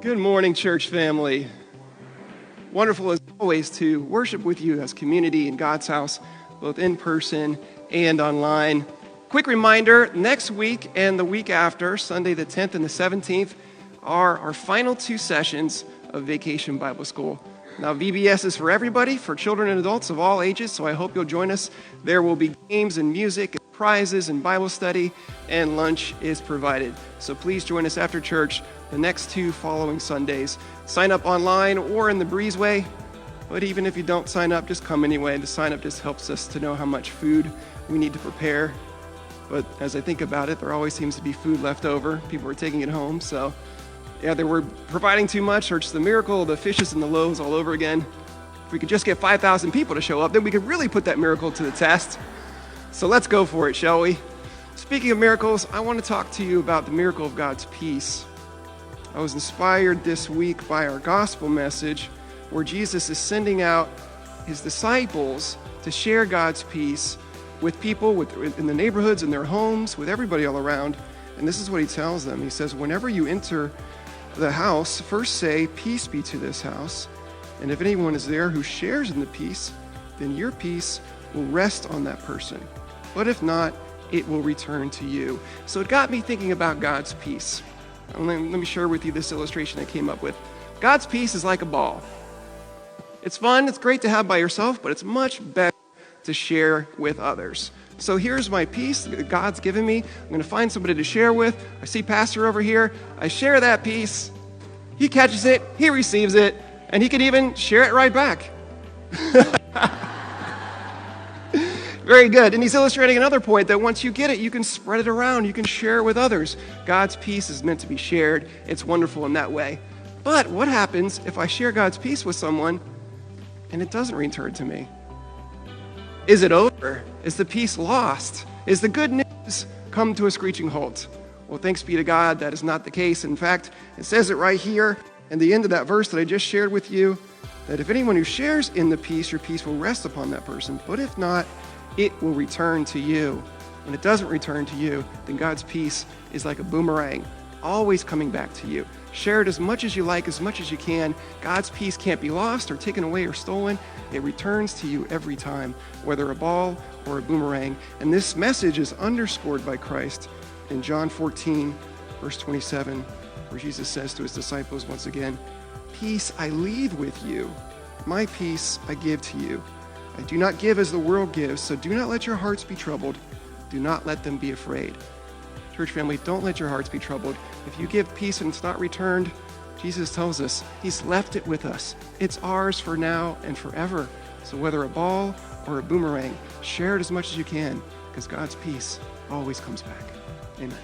Good morning, church family. Wonderful as always to worship with you as community in God's house, both in person and online. Quick reminder, next week and the week after, Sunday the 10th and the 17th, are our final two sessions of Vacation Bible School. Now, VBS is for everybody, for children and adults of all ages, so I hope you'll join us. There will be games and music and prizes and Bible study, and lunch is provided. So please join us after church the next two following Sundays. Sign up online or in the breezeway, but even if you don't sign up, just come anyway. The sign up just helps us to know how much food we need to prepare. But as I think about it, there always seems to be food left over. People are taking it home, so either we're providing too much or it's the miracle of the fishes and the loaves all over again. If we could just get 5,000 people to show up, then we could really put that miracle to the test. So let's go for it, shall we? Speaking of miracles, I want to talk to you about the miracle of God's peace. I was inspired this week by our gospel message where Jesus is sending out his disciples to share God's peace with people in the neighborhoods, in their homes, with everybody all around. And this is what he tells them. He says, whenever you enter the house, first say, peace be to this house. And if anyone is there who shares in the peace, then your peace will rest on that person. But if not, it will return to you. So it got me thinking about God's peace. Let me share with you this illustration I came up with. God's peace is like a ball. It's fun, it's great to have by yourself, but it's much better to share with others. So here's my peace that God's given me. I'm going to find somebody to share with. I see Pastor over here. I share that peace. He catches it, he receives it, and he can even share it right back. Very good. And he's illustrating another point that once you get it, you can spread it around. You can share it with others. God's peace is meant to be shared. It's wonderful in that way. But what happens if I share God's peace with someone and it doesn't return to me? Is it over? Is the peace lost? Is the good news come to a screeching halt? Well, thanks be to God, that is not the case. In fact, it says it right here in the end of that verse that I just shared with you, that if anyone who shares in the peace, your peace will rest upon that person. But if not, it will return to you. When it doesn't return to you, then God's peace is like a boomerang, always coming back to you. Share it as much as you like, as much as you can. God's peace can't be lost or taken away or stolen. It returns to you every time, whether a ball or a boomerang. And this message is underscored by Christ in John 14, verse 27, where Jesus says to his disciples once again, peace I leave with you, my peace I give to you. I do not give as the world gives, so do not let your hearts be troubled. Do not let them be afraid. Church family, don't let your hearts be troubled. If you give peace and it's not returned, Jesus tells us he's left it with us. It's ours for now and forever. So whether a ball or a boomerang, share it as much as you can, because God's peace always comes back. Amen.